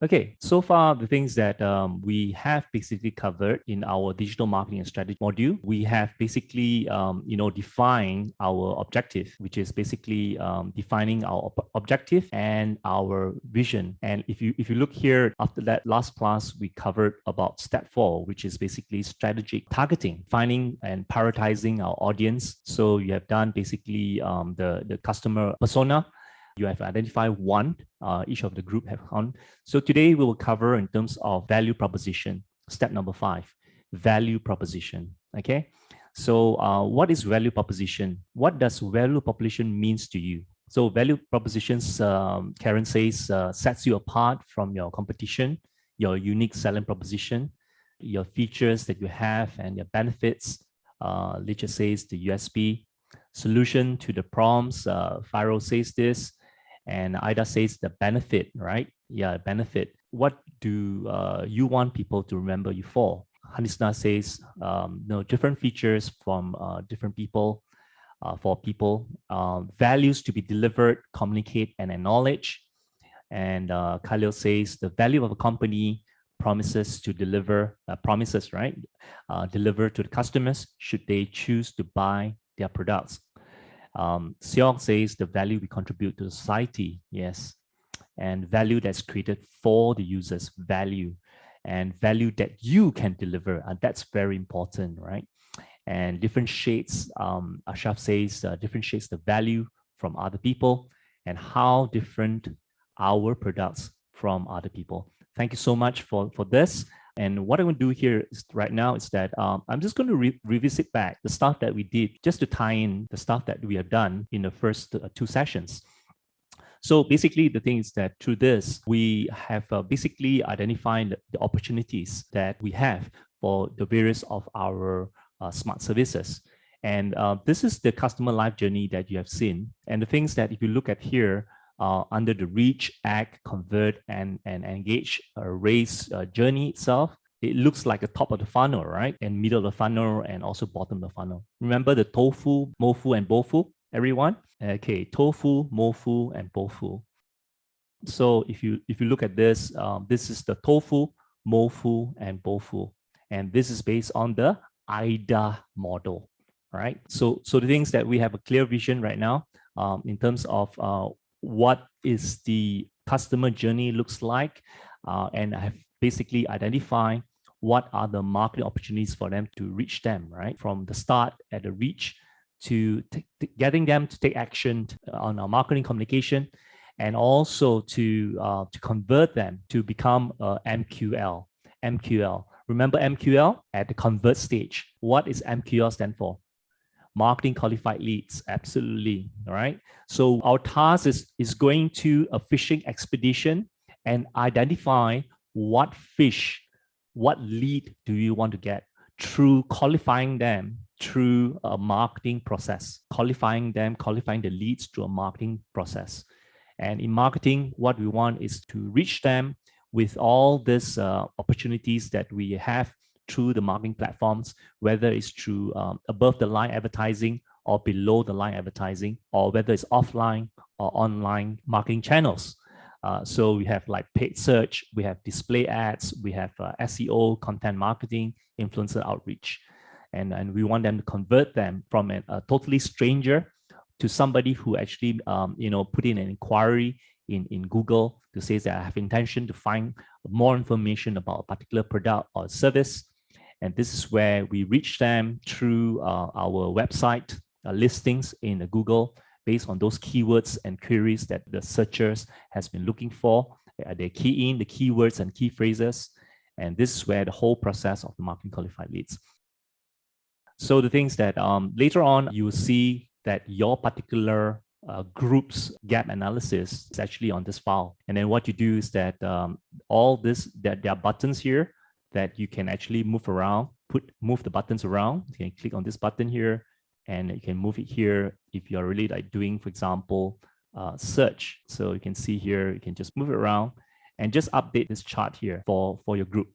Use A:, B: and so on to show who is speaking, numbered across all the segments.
A: Okay, so far the things that we have basically covered in our digital marketing and strategy module, we have basically defined our objective, which is basically defining our objective and our vision. And if you look here, after that last class, we covered about step 4, which is basically strategic targeting, finding and prioritizing our audience. So you have done basically the customer persona. You have identified one, each of the group have one. So today we will cover in terms of value proposition. Step number 5, value proposition. Okay. So what is value proposition? What does value proposition means to you? So value propositions, Karen says, sets you apart from your competition, your unique selling proposition, your features that you have and your benefits. Licha says the USP, solution to the problems. Firo says this. And Ida says the benefit, right? Yeah, benefit. What do you want people to remember you for? Hanisna says, different features from different people, for people, values to be delivered, communicate, and acknowledge. And Khalil says the value of a company promises to deliver, promises, right? Deliver to the customers should they choose to buy their products. Seong says the value we contribute to society, yes, and value that's created for the users, value, and value that you can deliver, and that's very important, right? And different shades, Ashraf says, differentiates the value from other people and how different our products from other people. Thank you so much for this. And what I'm going to do here is right now is that I'm just going to revisit back the stuff that we did just to tie in the stuff that we have done in the first 2 sessions. So basically, the thing is that through this, we have basically identified the opportunities that we have for the various of our smart services. And this is the customer life journey that you have seen. And the things that if you look at here, under the reach, act, convert, and engage, raise journey itself, it looks like the top of the funnel, right? And middle of the funnel and also bottom of the funnel. Remember the tofu, mofu, and bofu, everyone? Okay, tofu, mofu, and bofu. So if you look at this, this is the tofu, mofu, and bofu. And this is based on the AIDA model, right? So the things that we have a clear vision right now in terms of what is the customer journey looks like, and I have basically identified what are the marketing opportunities for them to reach them, right? From the start at the reach to getting them to take action on our marketing communication, and also to convert them to become MQL. MQL. Remember MQL at the convert stage. What is MQL stand for? Marketing qualified leads, absolutely, all right? So our task is going to a fishing expedition and identify what fish, what lead do you want to get through qualifying them through a marketing process, qualifying the leads through a marketing process. And in marketing, what we want is to reach them with all these opportunities that we have through the marketing platforms, whether it's through above the line advertising or below the line advertising, or whether it's offline or online marketing channels. So we have like paid search, we have display ads, we have SEO, content marketing, influencer outreach. And we want them to convert them from a totally stranger to somebody who actually put in an inquiry in Google to say that I have intention to find more information about a particular product or service. And this is where we reach them through our website listings in Google based on those keywords and queries that the searchers has been looking for. They key in the keywords and key phrases. And this is where the whole process of the marketing qualified leads. So the things that later on you will see that your particular group's gap analysis is actually on this file. And then what you do is that all this, that there are buttons here that you can actually move around, move the buttons around. You can click on this button here and you can move it here if you're really like doing, for example, search. So you can see here, you can just move it around and just update this chart here for your group.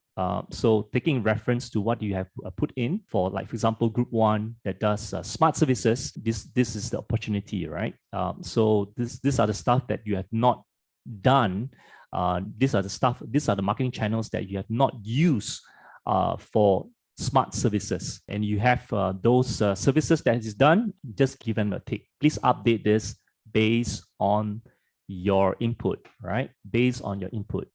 A: So taking reference to what you have put in for, like, for example, group 1 that does smart services, this is the opportunity, right? So these are the stuff that you have not done These are the marketing channels that you have not used for smart services, and you have those services that is done, just give them a tick. Please update this based on your input, right? Based on your input.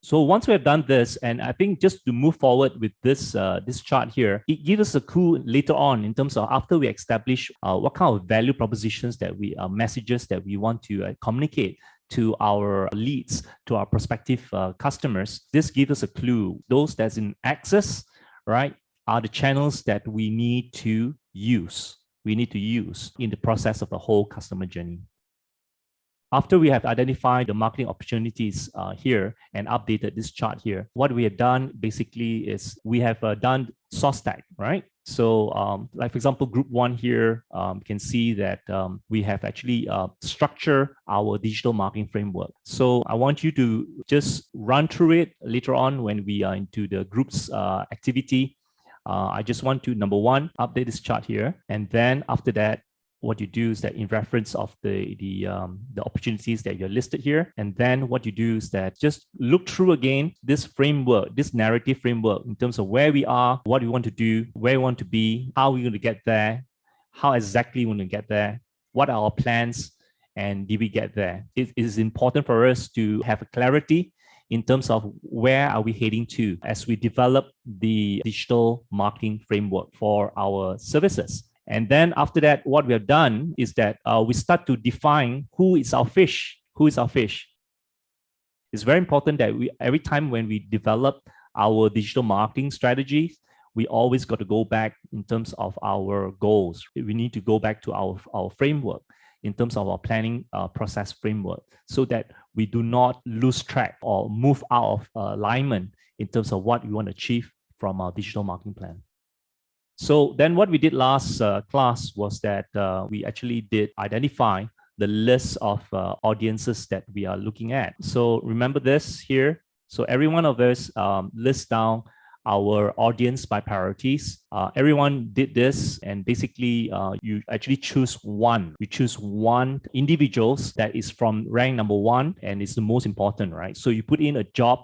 A: So once we have done this, and I think just to move forward with this this chart here, it gives us a clue later on in terms of after we establish what kind of value propositions that we messages that we want to communicate to our leads, to our prospective customers. This gives us a clue. Those that's in access, right, are the channels that we need to use. We need to use in the process of the whole customer journey. After we have identified the marketing opportunities here and updated this chart here, what we have done basically is we have done source tag, right? So like for example, group 1 here, you can see that we have actually structured our digital marketing framework. So I want you to just run through it later on when we are into the groups activity. I just want to, number 1, update this chart here. And then after that, what you do is that in reference of the opportunities that you're listed here, and then what you do is that just look through again this framework, this narrative framework in terms of where we are, what we want to do, where we want to be, how we're going to get there, how exactly we're going to get there, what are our plans, and did we get there? It is important for us to have a clarity in terms of where are we heading to as we develop the digital marketing framework for our services. And then after that, what we have done is that we start to define who is our fish. Who is our fish? It's very important that we every time when we develop our digital marketing strategies, we always got to go back in terms of our goals. We need to go back to our framework in terms of our planning process framework so that we do not lose track or move out of alignment in terms of what we want to achieve from our digital marketing plan. So then what we did last class was that we actually did identify the list of audiences that we are looking at. So remember this here. So every one of us lists down our audience by priorities. Everyone did this, and basically you actually choose one. You choose one individuals that is from rank number 1 and is the most important, right? So you put in a job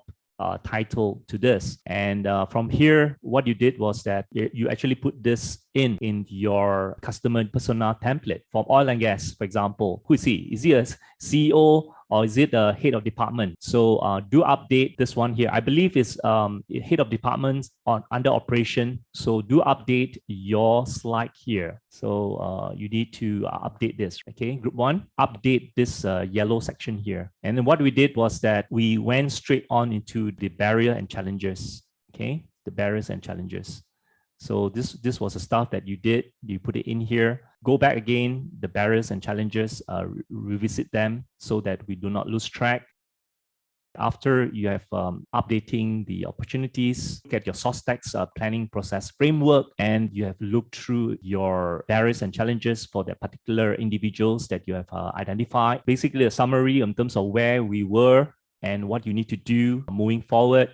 A: title to this, and from here what you did was that you actually put this in your customer persona template. From oil and gas, for example, who is he? Is he a CEO or is it a head of department? So do update this one here. I believe it's head of departments under operation. So do update your slide here. So you need to update this. Okay, group 1, update this yellow section here. And then what we did was that we went straight on into the barrier and challenges. Okay, the barriers and challenges. So this was the stuff that you did. You put it in here. Go back again, the barriers and challenges, revisit them so that we do not lose track. After you have updating the opportunities, look at your source tags planning process framework, and you have looked through your barriers and challenges for the particular individuals that you have identified. Basically, a summary in terms of where we were and what you need to do moving forward.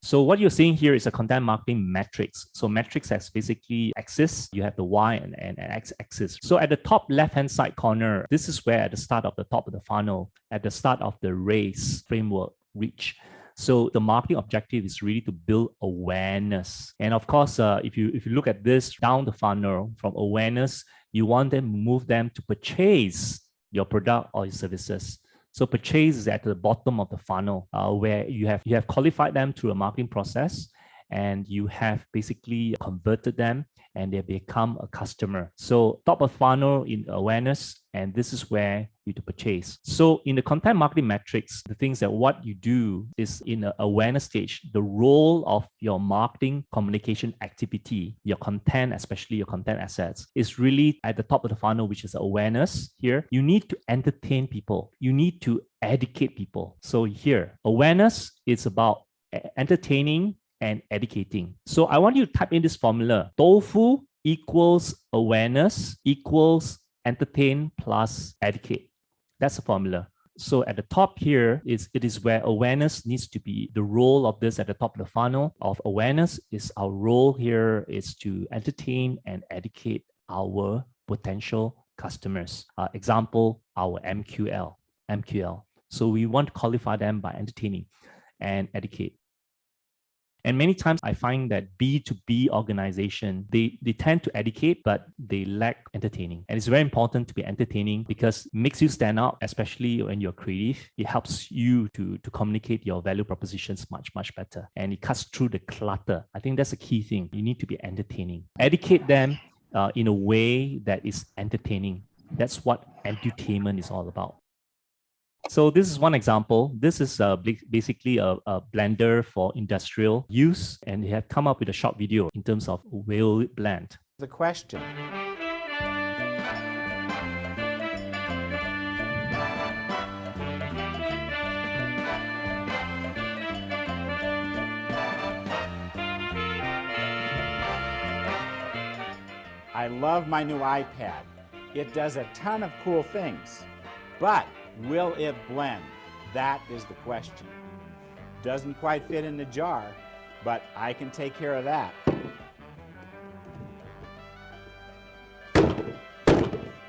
A: So what you're seeing here is a content marketing matrix. So matrix has basically axis. You have the Y and X axis. So at the top left-hand side corner, this is where at the start of the top of the funnel, at the start of the race framework reach. So the marketing objective is really to build awareness. And of course, if you look at this down the funnel from awareness, you want them to move them to purchase your product or your services. So purchase is at the bottom of the funnel, where you have qualified them through a marketing process, and you have basically converted them and they become a customer. So top of funnel in awareness, and this is where you to purchase. So in the content marketing metrics, the things that what you do is in the awareness stage, the role of your marketing communication activity, your content, especially your content assets, is really at the top of the funnel, which is awareness here. You need to entertain people. You need to educate people. So here, awareness is about entertaining and educating. So I want you to type in this formula. Tofu equals awareness equals entertain plus educate. That's the formula. So at the top here it is where awareness needs to be the role of this at the top of the funnel of awareness is our role here is to entertain and educate our potential customers. Example, our MQL. So we want to qualify them by entertaining and educate. And many times I find that B2B organization, they tend to educate, but they lack entertaining. And it's very important to be entertaining because it makes you stand out, especially when you're creative. It helps you to communicate your value propositions much, much better. And it cuts through the clutter. I think that's a key thing. You need to be entertaining. Educate them in a way that is entertaining. That's what edutainment is all about. So this is one example. This is basically a blender for industrial use, and they have come up with a short video in terms of will it blend.
B: The question. I love my new iPad. It does a ton of cool things, but will it blend? That is the question. Doesn't quite fit in the jar, but I can take care of that.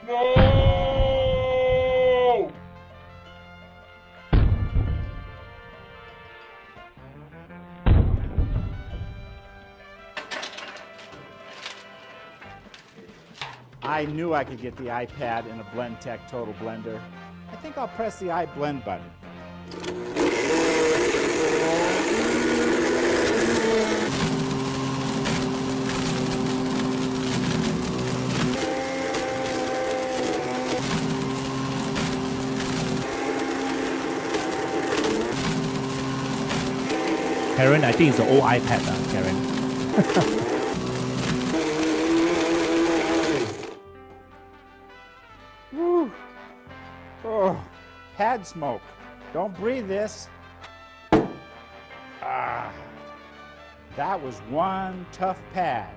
B: No! I knew I could get the iPad in a Blendtec Total Blender. I think I'll press the iBlend button.
A: Karen, I think it's an old iPad, Karen.
B: Woo. Oh, pad smoke. Don't breathe this. Ah, that was one tough pad.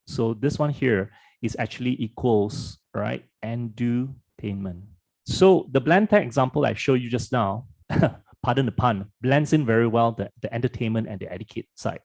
A: So this one here is actually equals, right, edutainment. So the Blendtec example I showed you just now, pardon the pun, blends in very well the entertainment and the educate side.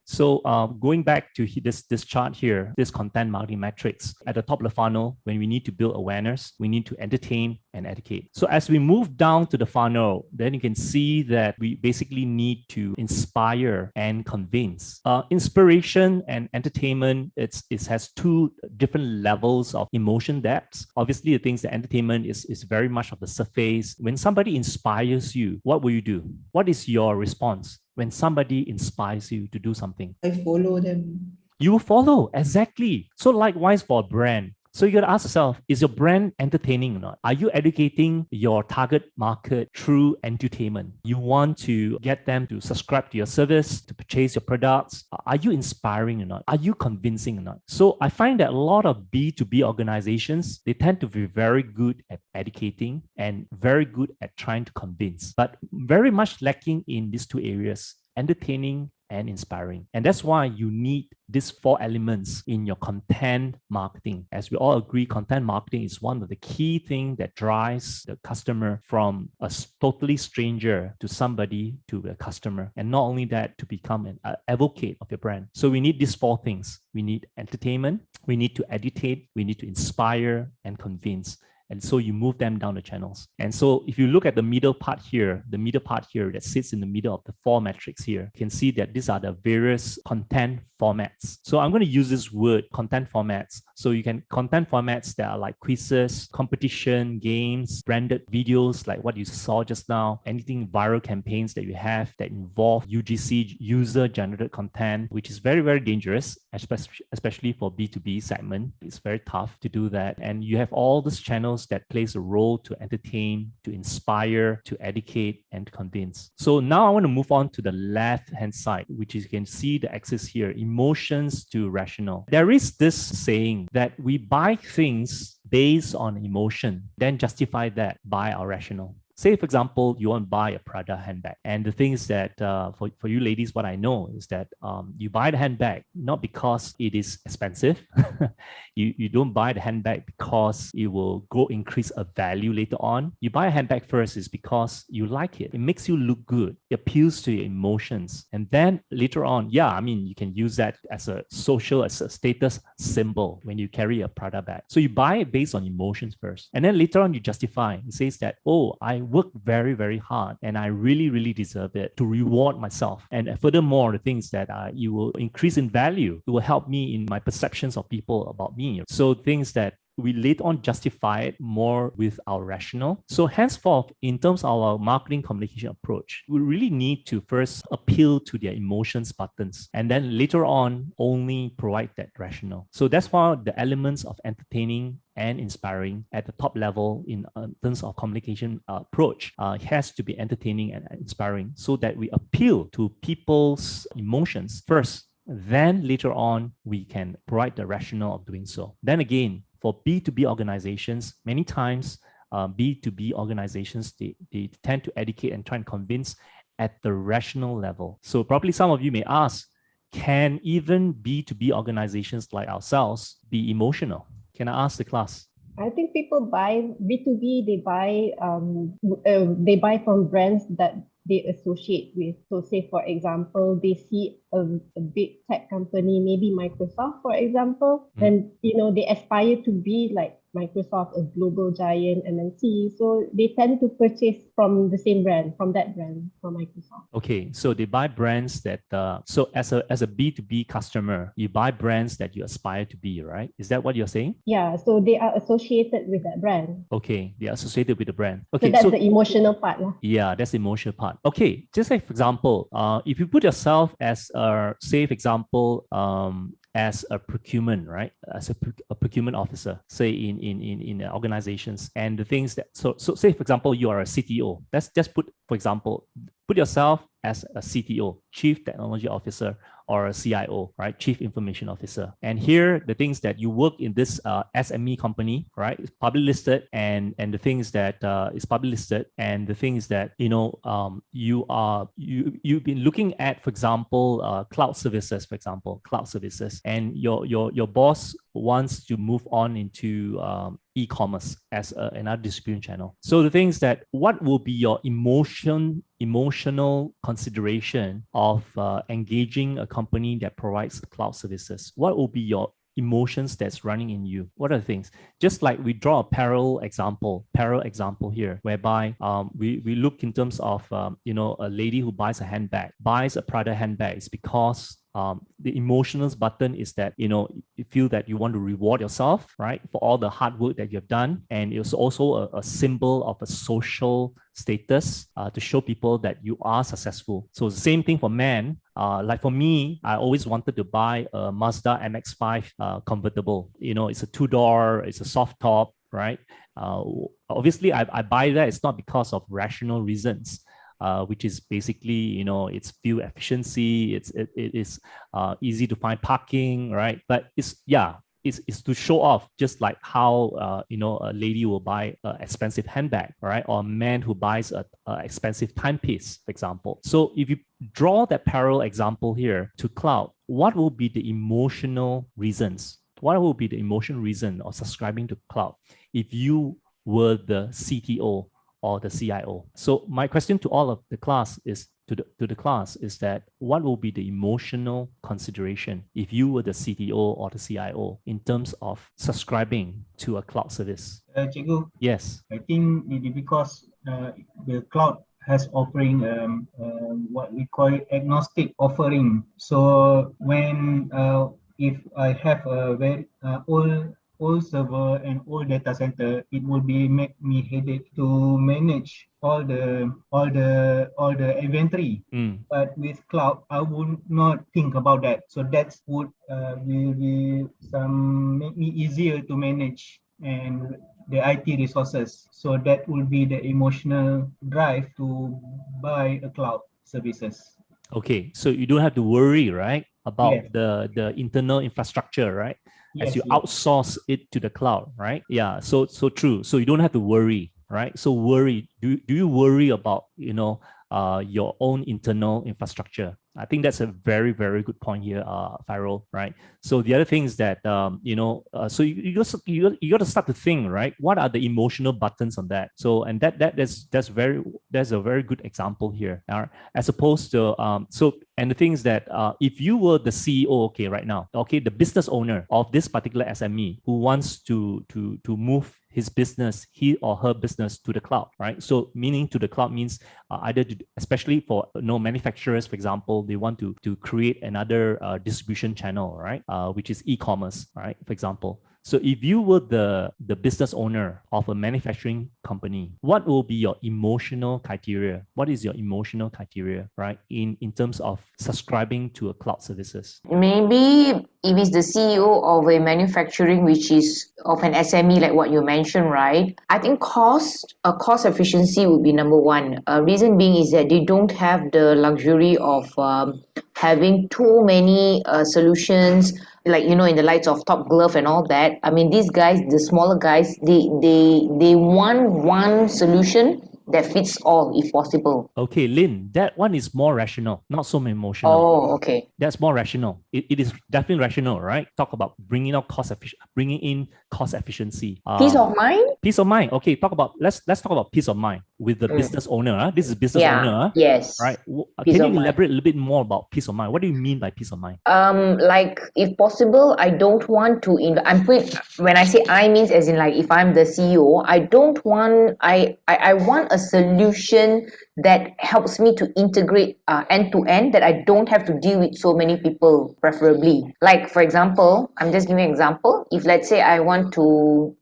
A: So going back to this chart here, this content marketing metrics, at the top of the funnel, when we need to build awareness, we need to entertain and educate. So as we move down to the funnel, then you can see that we basically need to inspire and convince. Inspiration and entertainment, it has two different levels of emotion depths. Obviously, the things that entertainment is very much of the surface. When somebody inspires you, what will you do? What is your response? When somebody inspires you to do something,
C: I follow them.
A: you will follow. Exactly. So likewise for a brand. So you got to ask yourself, is your brand entertaining or not? Are you educating your target market through entertainment? You want to get them to subscribe to your service, to purchase your products. Are you inspiring or not? Are you convincing or not? So I find that a lot of B2B organizations, they tend to be very good at educating and very good at trying to convince, but very much lacking in these two areas, entertaining and inspiring. And that's why you need these four elements in your content marketing. As we all agree, content marketing is one of the key things that drives the customer from a totally stranger to somebody to a customer. And not only that, to become an advocate of your brand. So we need these four things. We need entertainment, we need to educate, we need to inspire and convince. And so you move them down the channels. And so if you look at the middle part here, that sits in the middle of the four metrics here, you can see that these are the various content formats. So I'm going to use this word, content formats. So you can content formats that are like quizzes, competition, games, branded videos, like what you saw just now, anything viral campaigns that you have that involve UGC, user-generated content, which is very, very dangerous, especially for B2B segment. It's very tough to do that. And you have all these channels that plays a role to entertain, to inspire, to educate, and to convince. So now I want to move on to the left-hand side, which is you can see the axis here, emotions to rational. There is this saying that we buy things based on emotion, then justify that by our rational. Say, for example, you want to buy a Prada handbag. And the thing is that for you ladies, what I know is that you buy the handbag not because it is expensive. You don't buy the handbag because it will go increase a value later on. You buy a handbag first is because you like it. It makes you look good. It appeals to your emotions. And then later on, yeah, I mean, you can use that as a social, as a status symbol when you carry a Prada bag. So you buy it based on emotions first. And then later on, you justify. It says that, oh, I worked very, very hard and I really, really deserve it to reward myself. And furthermore, the things that you will increase in value. It will help me in my perceptions of people about me. So things that we later on justify it more with our rationale. So henceforth, in terms of our marketing communication approach, we really need to first appeal to their emotions buttons and then later on only provide that rationale. So that's why the elements of entertaining and inspiring at the top level in terms of communication approach has to be entertaining and inspiring so that we appeal to people's emotions first. Then later on, we can provide the rationale of doing so. Then again, for B2B organizations, many times B2B organizations, they tend to educate and try and convince at the rational level. So probably some of you may ask, can even B2B organizations like ourselves be emotional? Can I ask the class?
C: I think people buy B2B, they buy from brands that they associate with. So say, for example, they see a big tech company, maybe Microsoft, for example, then, they aspire to be like Microsoft, a global giant MNC. So they tend to purchase from the same brand, from that brand, from Microsoft.
A: Okay, so they buy brands that, so as a B2B customer, you buy brands that you aspire to be, right? Is that what you're saying?
C: Yeah, so they are associated with that brand.
A: Okay, they are associated with the brand. Okay,
C: so that's the emotional part.
A: Yeah, that's the emotional part. Okay, just like for example, if you put yourself as say for example, as a procurement, right? As a procurement officer, say in organizations, and the things that so say for example you are a CTO. Let's just put yourself as a CTO, Chief Technology Officer, or a CIO, right? Chief Information Officer. And here, the things that you work in this SME company, right? It's publicly listed, and the things that is publicly listed, and the things that you've been looking at, for example, cloud services, and your boss wants to move on into e-commerce as another distribution channel. So the things that what will be your emotional consideration of engaging a company that provides cloud services? What will be your emotions that's running in you? What are the things? Just like we draw a parallel example here, whereby we look in terms of a lady who buys a Prada handbag is because the emotional button is that you feel that you want to reward yourself, right, for all the hard work that you have done, and it's also a symbol of a social status to show people that you are successful. So the same thing for men. Like for me, I always wanted to buy a Mazda MX-5 convertible. It's a 2-door, it's a soft top, right? Obviously, I buy that. It's not because of rational reasons. Which is basically, it's fuel efficiency, it is easy to find parking, right? But it's to show off, just like how a lady will buy an expensive handbag, right? Or a man who buys an expensive timepiece, for example. So if you draw that parallel example here to cloud, what will be the emotional reasons? What will be the emotional reason of subscribing to cloud if you were the CTO or the CIO? So my question to all of the class is that what will be the emotional consideration if you were the CTO or the CIO in terms of subscribing to a cloud service?
D: Cikgu,
A: yes.
D: I think it is because the cloud has offering what we call agnostic offering. So when if I have a very old server and old data center, it will make me headache to manage all the inventory. But with cloud, I would not think about that. So that would will be make me easier to manage and the IT resources. So that will be the emotional drive to buy a cloud services.
A: Okay, so you don't have to worry, right, about the internal infrastructure, right? As you outsource it to the cloud, right? Yeah, so true. So you don't have to worry. right? So worry. Do you worry about, your own internal infrastructure? I think that's a very, very good point here, Fairul, right? So the other thing is that, so you got to start to think, right? What are the emotional buttons on that? So, and that's a very good example here, as opposed to, and the thing is that if you were the CEO, okay, right now, okay, the business owner of this particular SME who wants to move his business, he or her business to the cloud, right? So meaning to the cloud means especially for manufacturers, for example, they want to create another distribution channel, right? Which is e-commerce, right? For example. So if you were the business owner of a manufacturing company, what will be your emotional criteria? What is your emotional criteria, right? In terms of subscribing to a cloud services?
E: Maybe if it's the CEO of a manufacturing, which is of an SME, like what you mentioned, right? I think cost efficiency would be number one. Reason being is that they don't have the luxury of having too many solutions, like in the lights of Top Glove and all that. I mean, these guys, the smaller guys, they want one solution that fits all, if possible.
A: Okay, Lynn, that one is more rational, not so emotional.
E: Oh, okay.
A: That's more rational. It is definitely rational, right? Talk about bringing in cost efficiency.
E: Peace of mind.
A: Peace of mind. Okay, let's talk about peace of mind with the business owner. This is business owner.
E: Yes.
A: Right. Can you elaborate a little bit more about peace of mind? What do you mean by peace of mind?
E: Like if possible, I don't want to. When I say I means as in like if I'm the CEO, I don't want. I want a solution that helps me to integrate end to end, that I don't have to deal with so many people, preferably. Like for example, I'm just giving an example. If let's say I want to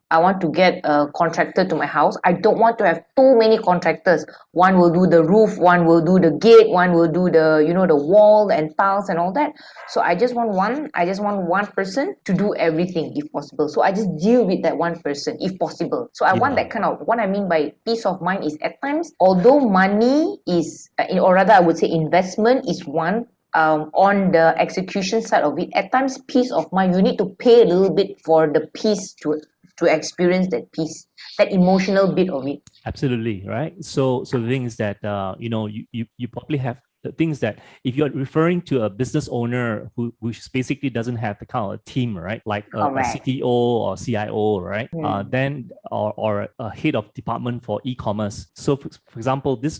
E: get a contractor to my house, I don't want to have too many contractors. One will do the roof, one will do the gate, one will do the the wall and tiles and all that. So I just want one person to do everything if possible. So I just deal with that one person if possible. So I want that kind of, what I mean by peace of mind is at times, although money is, or rather I would say investment is one, on the execution side of it, at times peace of mind, you need to pay a little bit for the peace to experience that peace, that emotional bit of it.
A: Absolutely, right? So the thing is that you probably have the things that if you're referring to a business owner who basically doesn't have the kind of team, right? Like a CTO or CIO, right? Then or a head of department for e-commerce. So for example, this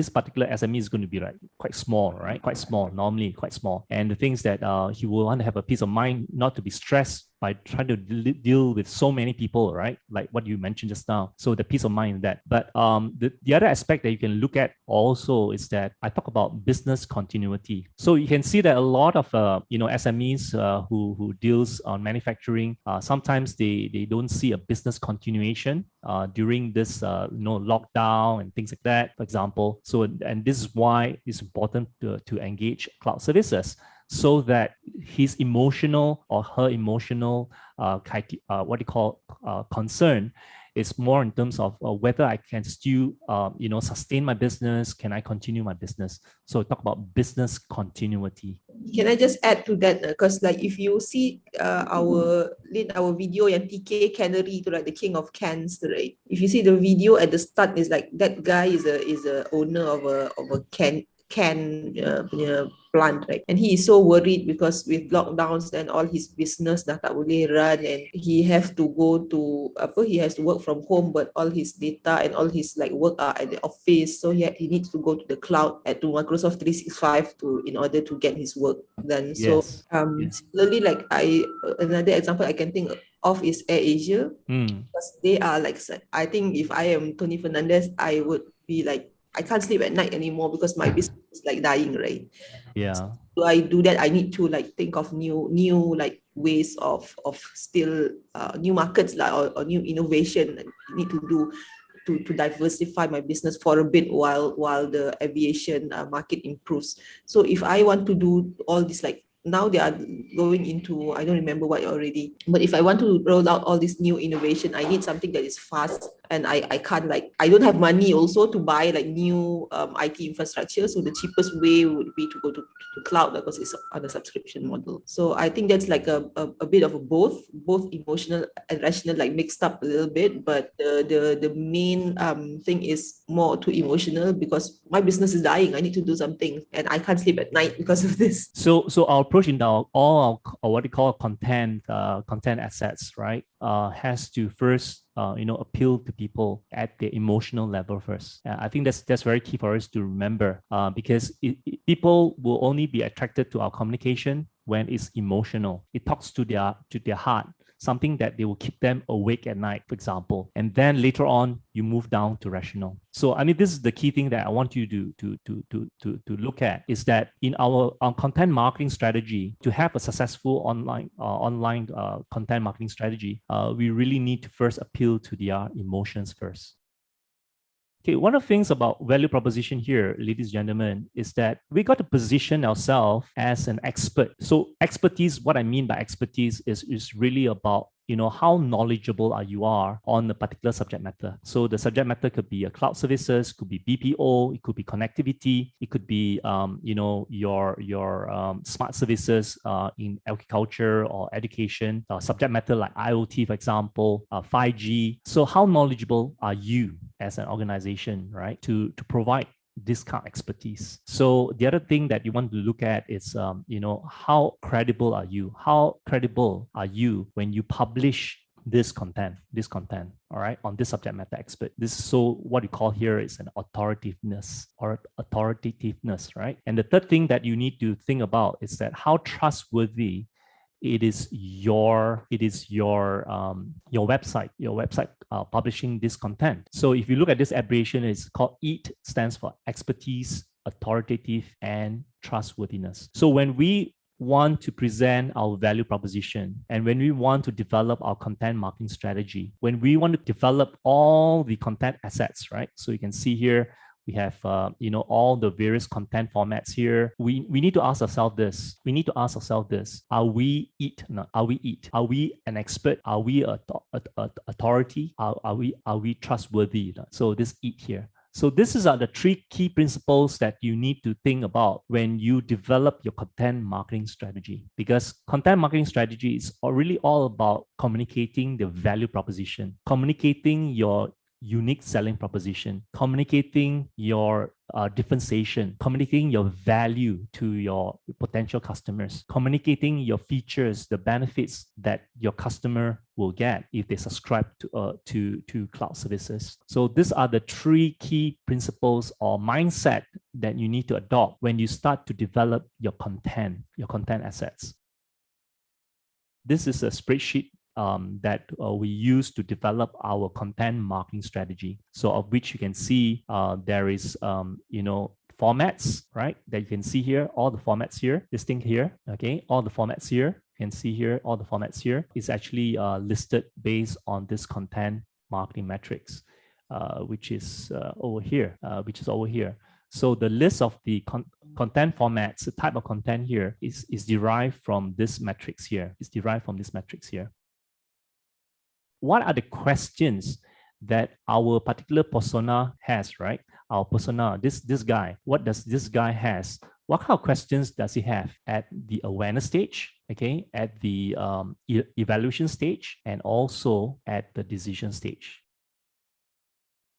A: particular SME is going to be like quite small, right? Quite small, normally quite small. And the things that he will want to have a peace of mind, not to be stressed by trying to deal with so many people, right? Like what you mentioned just now. So the peace of mind in that. But the other aspect that you can look at also is that I talk about business continuity. So you can see that a lot of SMEs who deals on manufacturing, sometimes they don't see a business continuation during this lockdown and things like that, for example. So and this is why it's important to engage cloud services, so that his emotional or her emotional concern is more in terms of whether I can still sustain my business, can I continue my business. So talk about business continuity.
F: Can I just add to that? Because like if you see our video yang TK Cannery to like the king of cans, right? If you see the video at the start, is like that guy is a owner of a can plant, right? And he is so worried because with lockdowns then all his business dah tak boleh run, and he has to work from home, but all his data and all his like work are at the office, so he needs to go to the cloud, to Microsoft 365 in order to get his work done. Yes. So similarly, like another example I can think of is AirAsia, because they are like, I think if I am Tony Fernandez, I would be like, I can't sleep at night anymore because my business is like dying, right? Yeah. So I do that. I need to like think of new like ways of still new markets or new innovation I need to do to diversify my business for a bit while the aviation market improves. So if I want to do all this like now they are going into, I don't remember what already, but if I want to roll out all this new innovation, I need something that is fast, and I can't, like, I don't have money also to buy like new IT infrastructure. So the cheapest way would be to go to cloud, because it's on a subscription model. So I think that's like a bit of a both emotional and rational, like mixed up a little bit, but the main thing is more to emotional, because my business is dying. I need to do something, and I can't sleep at night because of this.
A: So our approach in all our what we call content assets, right, has to first appeal to people at the emotional level first. I think that's very key for us to remember, because people will only be attracted to our communication when it's emotional. It talks to their heart, something that they will keep them awake at night, for example. And then later on, you move down to rational. So I mean, this is the key thing that I want you to look at, is that in our content marketing strategy, to have a successful online content marketing strategy, we really need to first appeal to their emotions first. Okay, one of the things about value proposition here, ladies and gentlemen, is that we got to position ourselves as an expert. So expertise, what I mean by expertise is really about, how knowledgeable you are on a particular subject matter. So the subject matter could be cloud services, could be BPO, it could be connectivity, it could be, your smart services in agriculture or education, subject matter like IoT, for example, 5G. So how knowledgeable are you as an organization, right, to provide this kind of expertise? So the other thing that you want to look at is, how credible are you? How credible are you when you publish this content, all right, on this subject matter expert? This is so what you call here is an authoritativeness, right? And the third thing that you need to think about is that how trustworthy it is your website publishing this content. So if you look at this abbreviation, it's called EAT, stands for expertise, authoritative, and trustworthiness. So when we want to present our value proposition, and when we want to develop our content marketing strategy, when we want to develop all the content assets, right? So you can see here, we have, all the various content formats here. We need to ask ourselves this. Are we EAT? Are we an expert? Are we an authority? Are we trustworthy? So this EAT here. So these are the three key principles that you need to think about when you develop your content marketing strategy, because content marketing strategy is really all about communicating the value proposition, communicating your unique selling proposition, communicating your differentiation, communicating your value to your potential customers, communicating your features, the benefits that your customer will get if they subscribe to cloud services. So these are the three key principles or mindset that you need to adopt when you start to develop your content assets. This is a spreadsheet that we use to develop our content marketing strategy. So of which you can see there is, formats, right? That you can see here, all the formats here, this thing here, okay? All the formats here, you can see here, all the formats here is actually listed based on this content marketing metrics, which is over here, So the list of the content formats, the type of content here is derived from this metrics here. What are the questions that our particular persona has, right? Our persona, this guy, what does this guy has? What kind of questions does he have at the awareness stage, okay, at the evaluation stage, and also at the decision stage?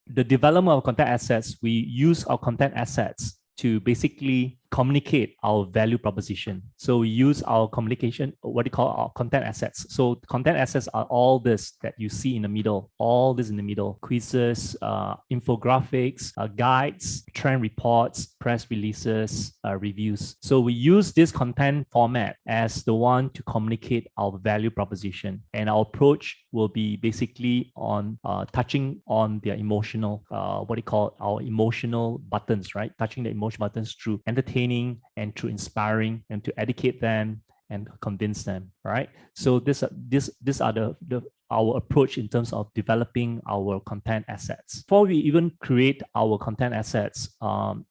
A: The development of content assets, we use our content assets to basically communicate our value proposition. So we use our communication, what you call our content assets. So content assets are all this that you see in the middle, all this in the middle: quizzes, infographics, guides, trend reports, press releases, reviews. So we use this content format as the one to communicate our value proposition. And our approach will be basically on touching on their emotional, what you call our emotional buttons, right? Touching the emotional buttons through entertaining and through inspiring, and to educate them and convince them, right? So these are the our approach in terms of developing our content assets. Before we even create our content assets,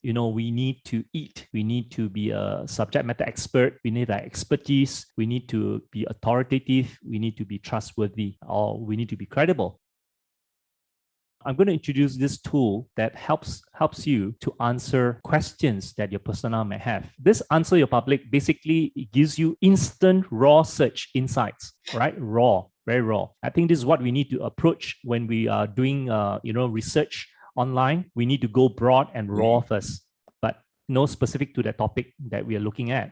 A: we need to eat. We need to be a subject matter expert. We need expertise. We need to be authoritative. We need to be trustworthy, or we need to be credible. I'm going to introduce this tool that helps you to answer questions that your persona may have. This Answer Your Public basically gives you instant raw search insights, right? Raw, very raw. I think this is what we need to approach when we are doing research online. We need to go broad and raw first, but no specific to the topic that we are looking at.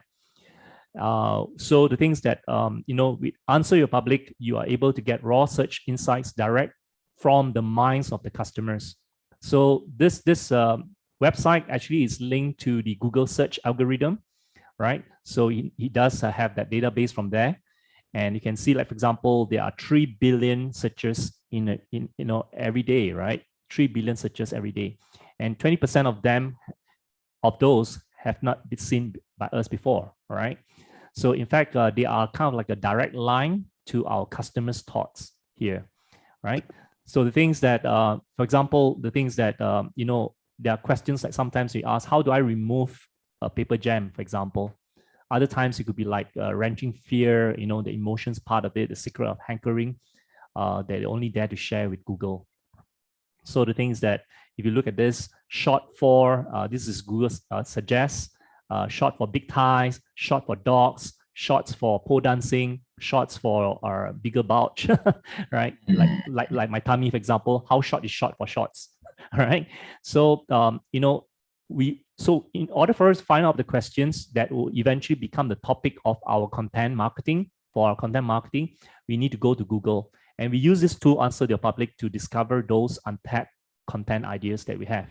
A: So the things that with Answer Your Public, you are able to get raw search insights direct from the minds of the customers. So this website actually is linked to the Google search algorithm, right? So he does have that database from there, and you can see, like, for example, there are 3 billion searches in every day, right? 3 billion searches every day, and 20% of those have not been seen by us before, all right? So in fact, they are kind of like a direct line to our customers' thoughts here, right? So the things that, for example, the things that, there are questions like sometimes we ask, how do I remove a paper jam, for example? Other times it could be like wrenching fear, the emotions part of it, the secret of hankering that they only dare to share with Google. So the things that, if you look at this, short for, this is Google suggests, short for big thighs, short for dogs, shorts for pole dancing, shorts for bigger bulge, right? Like my tummy, for example. How short is short for shorts, all right? So in order for us to find out the questions that will eventually become the topic of our content marketing, we need to go to Google, and we use this tool, Answer Your Public, to discover those untapped content ideas that we have,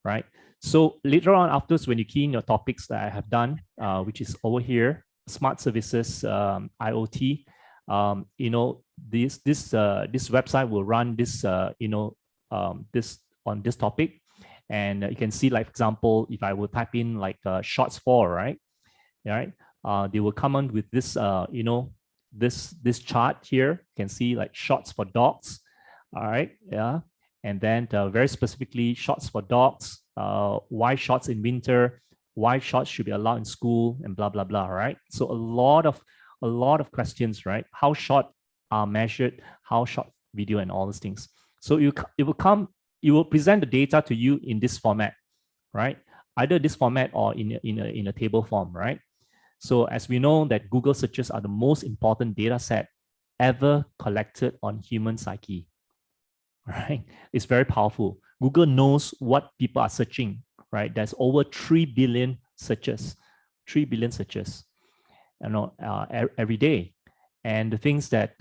A: right? So later on, afterwards, when you key in your topics that I have done, which is over here, smart services, IoT, this website will run this this on this topic, and you can see, like, for example, if I will type in like shorts for, right, they will come on with this this chart here. You can see like shorts for dogs, all right, yeah, and then very specifically shorts for dogs, why shorts in winter, why shorts should be allowed in school, and blah blah blah, right? So a lot of questions, right? How short are measured, how short video, and all these things. So it will present the data to you in this format, right? Either this format or in a table form, right? So as we know that Google searches are the most important data set ever collected on human psyche, right? It's very powerful. Google knows what people are searching, right? There's over 3 billion searches, 3 billion searches, every day. And the things that,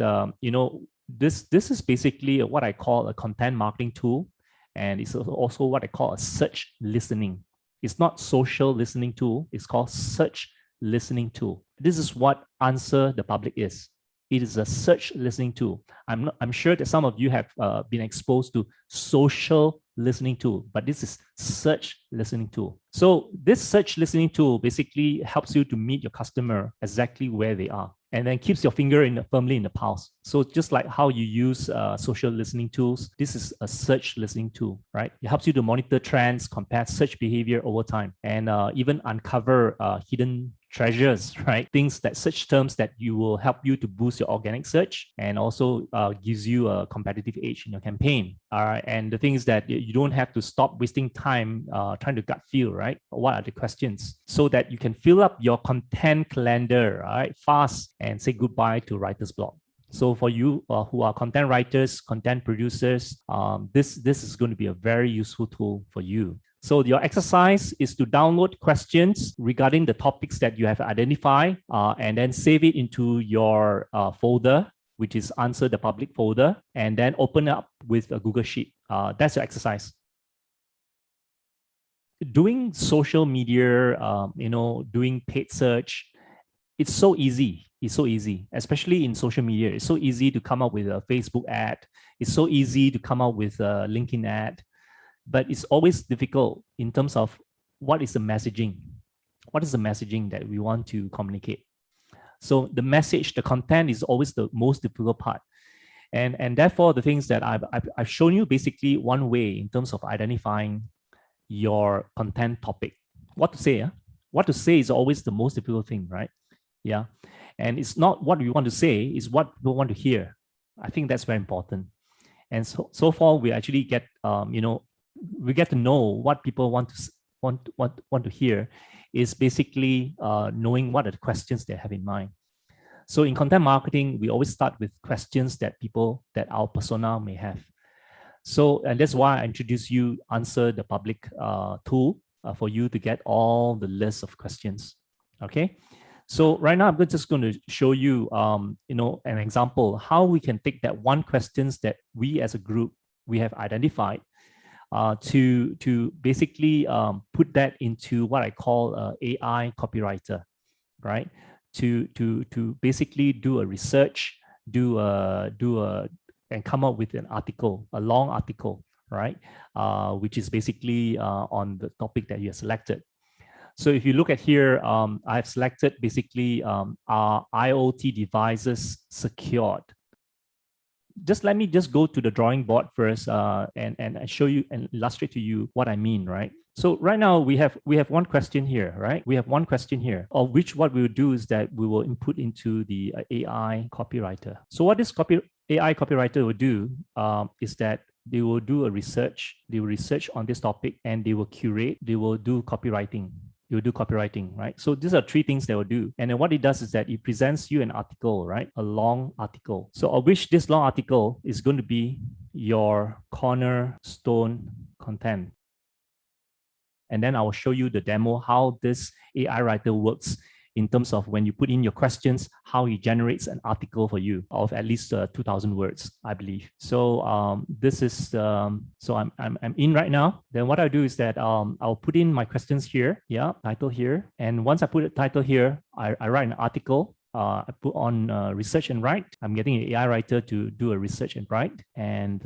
A: this is basically what I call a content marketing tool. And it's also what I call a search listening. It's not social listening tool. It's called search listening tool. This is what Answer the Public is. It is a search listening tool. I'm sure that some of you have been exposed to social listening tool, but this is search listening tool. So this search listening tool basically helps you to meet your customer exactly where they are, and then keeps your finger firmly in the pulse. So just like how you use social listening tools, this is a search listening tool, right? It helps you to monitor trends, compare search behavior over time, and even uncover hidden treasures, right? Things that search terms that you will help you to boost your organic search, and also gives you a competitive edge in your campaign. All right, and the things that you don't have to stop wasting time trying to gut feel, right? What are the questions, so that you can fill up your content calendar, right, fast, and say goodbye to writer's block. So for you who are content writers, content producers, this is going to be a very useful tool for you. So your exercise is to download questions regarding the topics that you have identified, and then save it into your folder, which is Answer the Public folder, and then open up with a Google Sheet. That's your exercise. Doing social media, doing paid search, it's so easy. It's so easy, especially in social media. It's so easy to come up with a Facebook ad. It's so easy to come up with a LinkedIn ad. But it's always difficult in terms of what is the messaging? What is the messaging that we want to communicate? So the message, the content is always the most difficult part. And therefore, the things that I've shown you basically one way in terms of identifying your content topic. What to say? What to say is always the most difficult thing, right? Yeah. And it's not what we want to say, it's what we want to hear. I think that's very important. And so far, we actually get, we get to know what people want to hear is basically knowing what are the questions they have in mind. So in content marketing, we always start with questions that our persona may have. So, and that's why I introduce you Answer the Public tool for you to get all the list of questions. Okay. So right now, I'm just going to show you, an example how we can take that one questions that we as a group we have identified to basically put that into what I call AI copywriter, right? To basically do a research, and come up with an article, a long article, right? Which is basically on the topic that you have selected. So if you look at here, I've selected basically are IoT devices secured? Let me go to the drawing board first and show you and illustrate to you what I mean, right? So right now we have one question here, right? We have one question here, of which what we will do is that we will input into the AI copywriter. So what this AI copywriter will do is that they will do a research. They will research on this topic and they will curate. They will do copywriting. You do copywriting, right? So these are three things they will do. And then what it does is that it presents you an article, right? A long article. So of which this long article is going to be your cornerstone content. And then I will show you the demo, how this AI writer works in terms of when you put in your questions, how he generates an article for you of at least 2,000 words, I believe. So this is, so I'm in right now. Then what I do is that I'll put in my questions here, title here. And once I put a title here, I write an article. I put on research and write. I'm getting an AI writer to do a research and write. And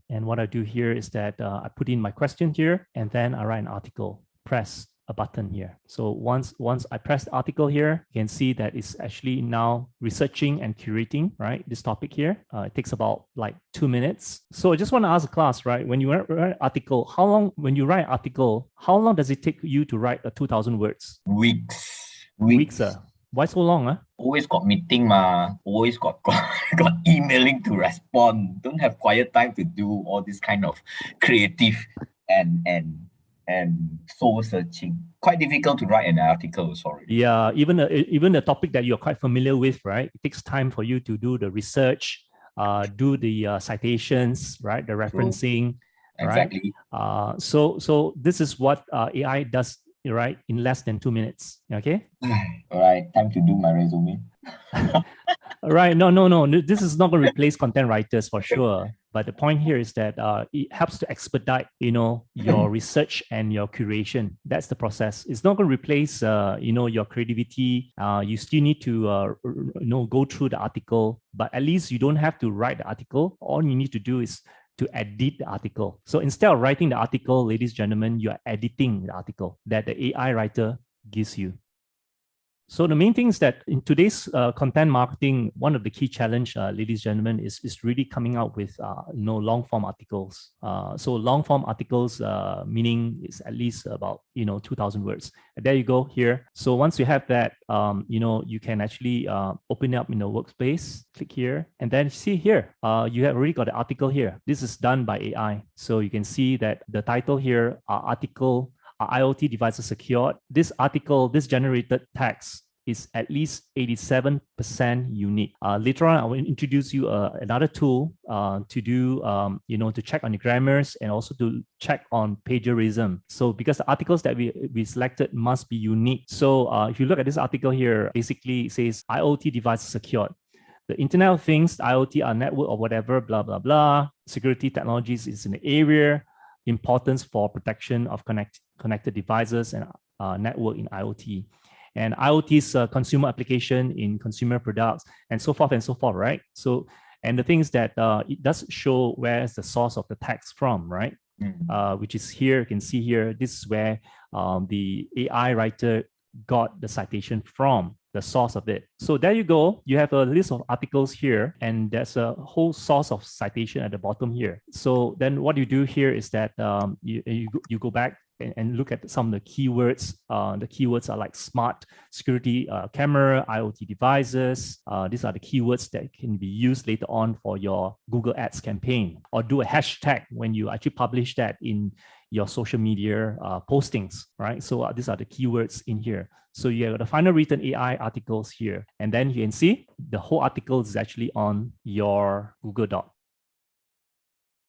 A: what I do here is that I put in my question here, and then I write an article. Press a button here. So once I press the article here, you can see that it's actually now researching and curating, right? This topic here. It takes about like 2 minutes. So I just want to ask the class, right? When you write an article, how long does it take you to write 2,000 words?
G: Weeks.
A: Why so long?
G: Always got meeting always got emailing to respond. Don't have quiet time to do all this kind of creative and soul searching. Quite difficult to write an article, sorry.
A: Yeah, even a topic that you're quite familiar with, right? It takes time for you to do the research, do the citations, right? The referencing,
G: exactly.
A: Right? So this is what AI does, right? In less than 2 minutes. Okay.
G: All right, time to do my resume.
A: Right. No. This is not going to replace content writers for sure. But the point here is that it helps to expedite, your research and your curation. That's the process. It's not going to replace, your creativity. You still need to, go through the article. But at least you don't have to write the article. All you need to do is to edit the article. So instead of writing the article, ladies and gentlemen, you are editing the article that the AI writer gives you. So the main thing is that in today's content marketing, one of the key challenge, ladies and gentlemen, is really coming out with long form articles. So long form articles, meaning it's at least about 2,000 words. And there you go here. So once you have that, you can actually open it up in the workspace. Click here, and then see here, you have already got the article here. This is done by AI. So you can see that the title here, article. IoT devices secured. This article, this generated text is at least 87% unique. Later on, I will introduce you another tool to do, to check on the grammars and also to check on plagiarism. So because the articles that we selected must be unique. So if you look at this article here, basically it says IoT devices secured. The Internet of Things, IoT, are network or whatever, blah, blah, blah. Security technologies is in the area. Importance for protection of connected devices and network in IoT. And IoT's consumer application in consumer products and so forth, right? So, and the thing is that it does show where's the source of the text from, right? Which is here, you can see here, this is where the AI writer got the citation from. the source of it. So there you go. You have a list of articles here, and there's a whole source of citation at the bottom here. So then what you do here is that you go back and look at some of the keywords. The keywords are like smart security camera, IoT devices. These are the keywords that can be used later on for your Google Ads campaign, or do a hashtag when you actually publish that in your social media postings, right? So these are the keywords in here. So you have the final written AI articles here, and then you can see the whole article is actually on your Google Doc.